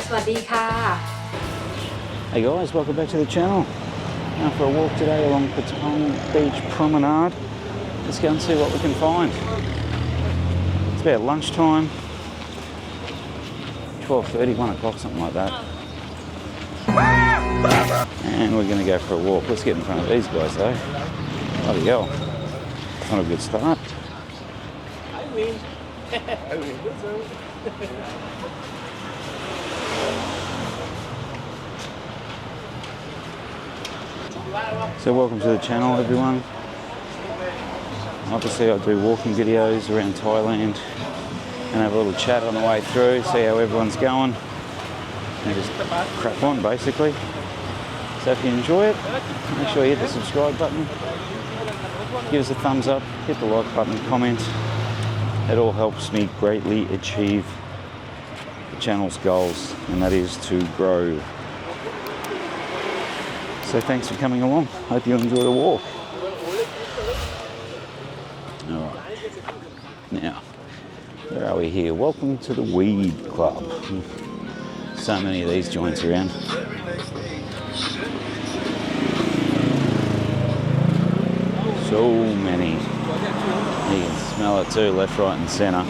สวัสดีค่ะ Hey guys, welcome back to the channel. Now for a walk today along Patong Beach Promenade. Let's go and see what we can find. It's about lunchtime, 12:30, 1 o'clock, something like that. And we're going to go for a walk. Let's get in front of these guys though. Bloody hell. Not a good start. So welcome to the channel everyone. Obviously I do walking videos around Thailand and have a little chat on the way through, see how everyone's going and just crack on basically. So if you enjoy it, make sure you hit the subscribe button, give us a thumbs up, hit the like button, comment. It all helps me greatly achieve the channel's goals, and that is to grow. So thanks for coming along. Hope you enjoy the walk. Alright. Now, where are we here? Welcome to the Weed Club. So many of these joints around. So many. You can smell it too, left, right and centre.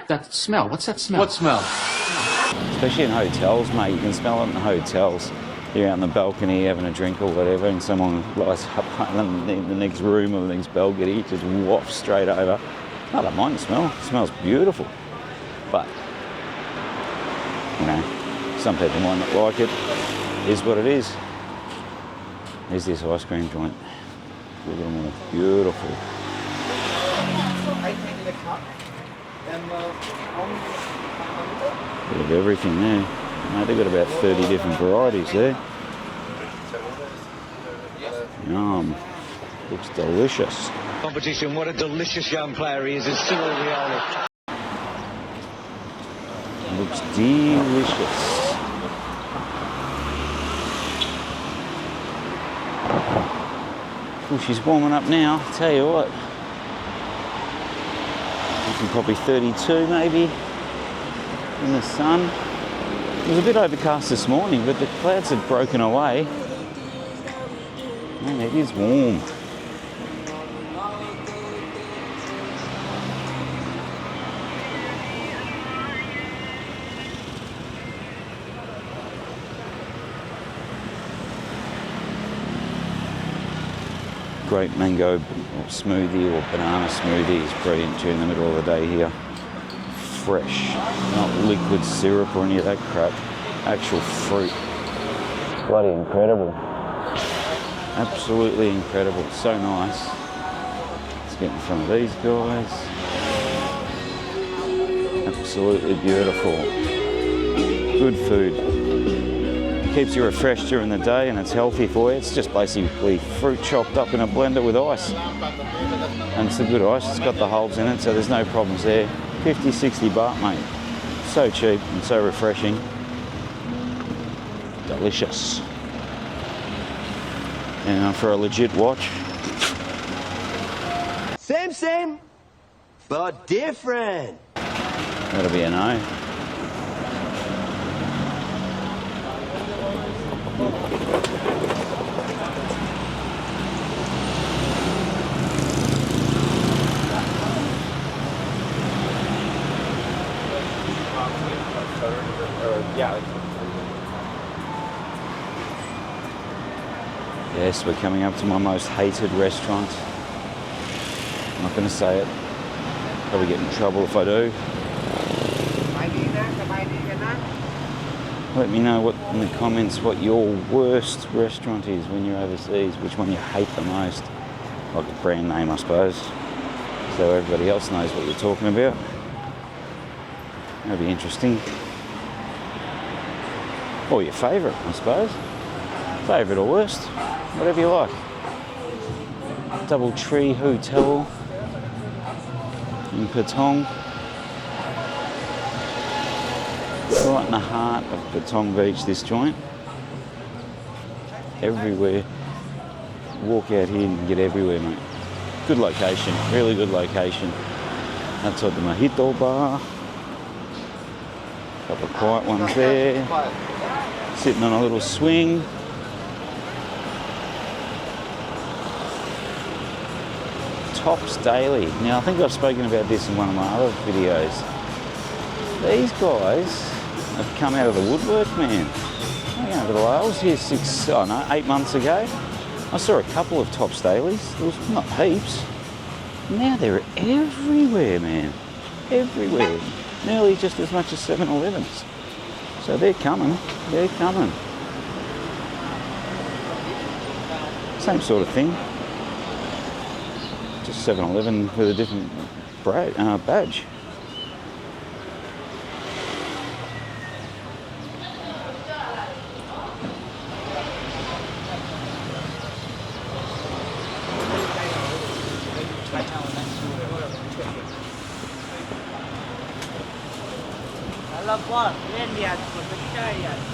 That smell, what's that smell? What smell? Especially in hotels, mate. You can smell it in the hotels. You're out on the balcony having a drink or whatever, and someone lights up in the next room or the next balcony, just wafts straight over. I don't mind the smell. It smells beautiful. But, you know, some people might not like it. It is what it is. There's this ice cream joint. Look at them all. Beautiful. Bit of everything there. Mate, they've got about 30 different varieties there. Yum. Looks delicious. Competition, what a delicious young player he is. It's still Rioli. Looks delicious. Oh, she's warming up now. Tell you what. Probably 32 maybe in the sun. It was a bit overcast this morning, but the clouds had broken away. Man, it is warm. Great mango smoothie or banana smoothie is brilliant during the middle of the day here. Fresh, not liquid syrup or any of that crap. Actual fruit. Bloody incredible. Absolutely incredible. So nice. Let's get in front of these guys. Absolutely beautiful. Good food. Keeps you refreshed during the day and it's healthy for you. It's just basically fruit chopped up in a blender with ice. And it's a good ice, it's got the holes in it, so there's no problems there. 50, 60 baht, mate. So cheap and so refreshing. Delicious. And for a legit watch. Same, but different. That'll be a no. Yes, we're coming up to my most hated restaurant. I'm not going to say it. Probably get in trouble if I do. Let me know in the comments what your worst restaurant is when you're overseas, which one you hate the most. Like a brand name, I suppose. So everybody else knows what you're talking about. That'd be interesting. Or your favourite, I suppose. Favourite or worst, whatever you like. Double Tree Hotel in Patong. Right in the heart of Patong Beach, this joint. Everywhere. Walk out here and get everywhere, mate. Good location, really good location. Outside the Mojito Bar. Couple of quiet ones there. Sitting on a little swing. Tops Daily. Now I think I've spoken about this in one of my other videos. These guys have come out of the woodwork, man. I was here 8 months ago. I saw a couple of Tops Dailies. There was not heaps. Now they're everywhere, man. Everywhere. Nearly just as much as 7-Elevens. So they're coming. They're coming. Same sort of thing. Just 7-Eleven with a different badge.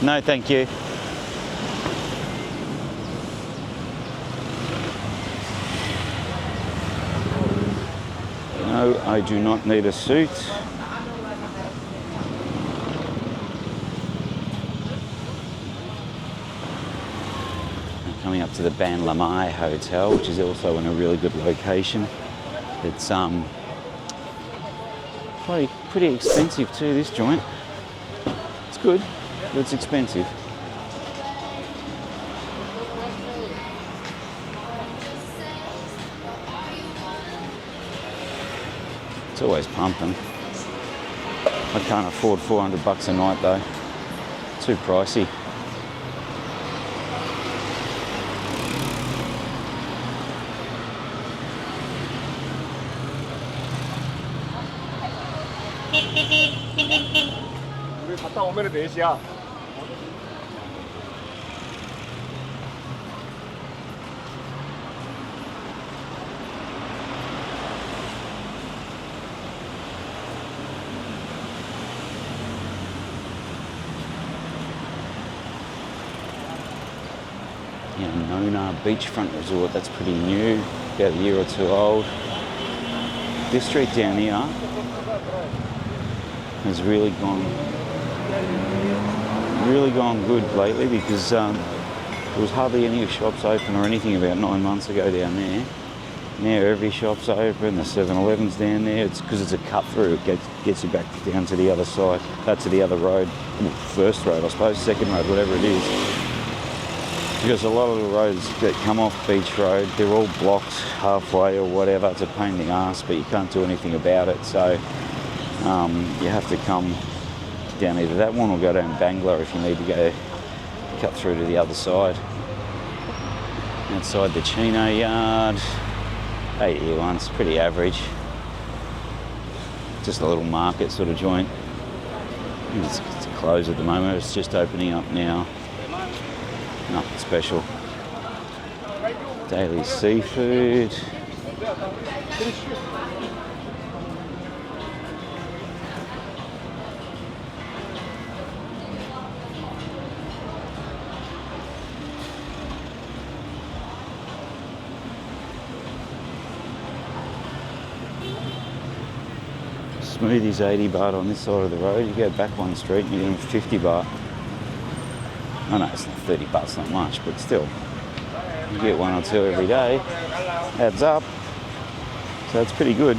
No, thank you. No, I do not need a suit. I'm coming up to the Ban Lamai Hotel, which is also in a really good location. It's pretty expensive too, this joint. It's good, but it's expensive. It's always pumping. I can't afford $400 a night though. Too pricey. 우리 갔다 오면 4시야. Nona Beachfront Resort, that's pretty new, about a year or two old. This street down here has really gone good lately because there was hardly any shops open or anything about 9 months ago down there. Now every shop's open, the 7-Eleven's down there. It's because it's a cut through. It gets you back down to the other side, to the other road, first road I suppose, second road, whatever it is. Because a lot of the roads that come off Beach Road, they're all blocked halfway or whatever. It's a pain in the ass, but you can't do anything about it. So you have to come down either that one or go down Bangla if you need to go cut through to the other side. Outside the Chino Yard, 8 year ones, pretty average. Just a little market sort of joint. It's closed at the moment, it's just opening up now. Nothing special. Daily seafood. Smoothies 80 baht on this side of the road. You go back one street and you get them 50 baht. I know it's not 30 bucks, not much, but still, you get one or two every day, adds up, so it's pretty good.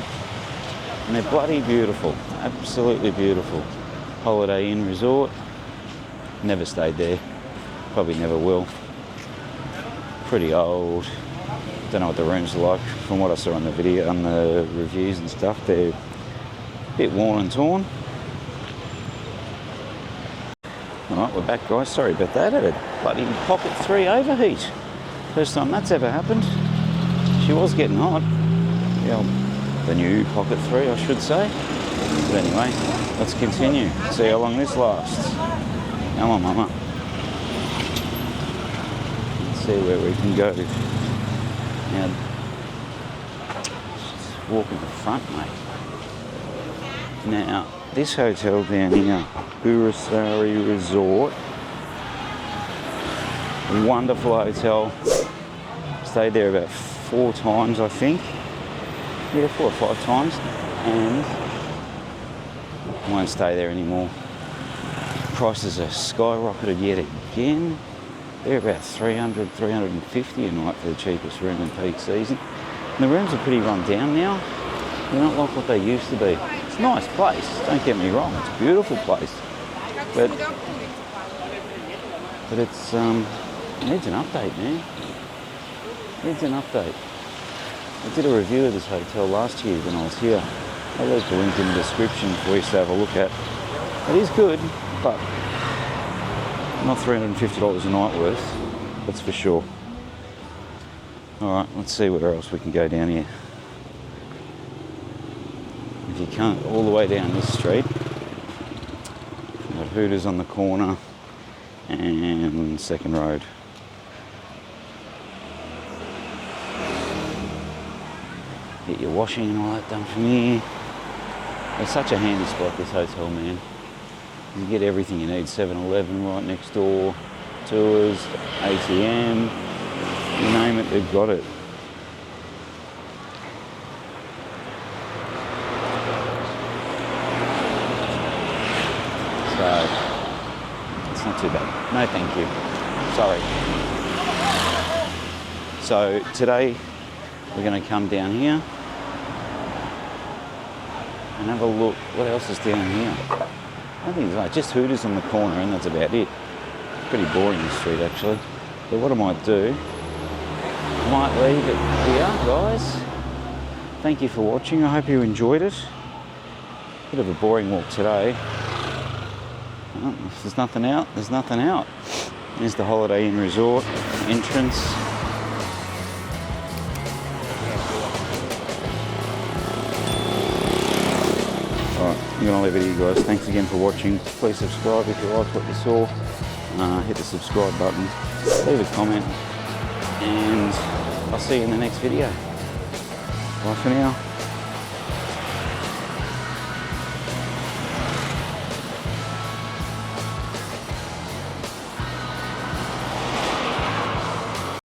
And they're bloody beautiful, absolutely beautiful. Holiday Inn Resort, never stayed there, probably never will. Pretty old, don't know what the rooms are like. From what I saw on the video, on the reviews and stuff, they're a bit worn and torn. Alright, we're back guys, sorry about that. I had a bloody Pocket 3 overheat. First time that's ever happened. She was getting hot. Yeah, the new Pocket 3 I should say. But anyway, let's continue. See how long this lasts. Come on mama. Let's see where we can go. Now, just walk in the front mate. Now, this hotel down here, Burasari Resort, wonderful hotel. Stayed there about 4 times I think. Yeah, 4 or 5 times, and I won't stay there anymore. prices are skyrocketed yet again. They're about 300, 350 a night for the cheapest room in peak season. And the rooms are pretty run down now. They're not like what they used to be. It's a nice place, don't get me wrong. It's a beautiful place. But it's, it needs an update, man. It needs an update. I did a review of this hotel last year when I was here. I'll leave the link in the description for you to have a look at. It is good, but not $350 a night worth, that's for sure. Alright, let's see where else we can go down here. If you can't, all the way down this street, we've got Hooters on the corner and Second Road. Get your washing and all that done from here. It's such a handy spot, this hotel, man. You get everything you need. 7-Eleven right next door, tours, ATM, you name it, they've got it. So, it's not too bad. No, thank you. Sorry. So, today we're going to come down here and have a look. What else is down here? I think it's like just Hooters on the corner and that's about it. Pretty boring, this street actually. But what I might do, I might leave it here, guys. Thank you for watching. I hope you enjoyed it. Bit of a boring walk today. Well, if there's nothing out, there's nothing out. There's the Holiday Inn Resort entrance. I'm going to leave it here, guys. Thanks again for watching. Please subscribe if you liked what you saw. Hit the subscribe button, leave a comment, and I'll see you in the next video. Bye for now.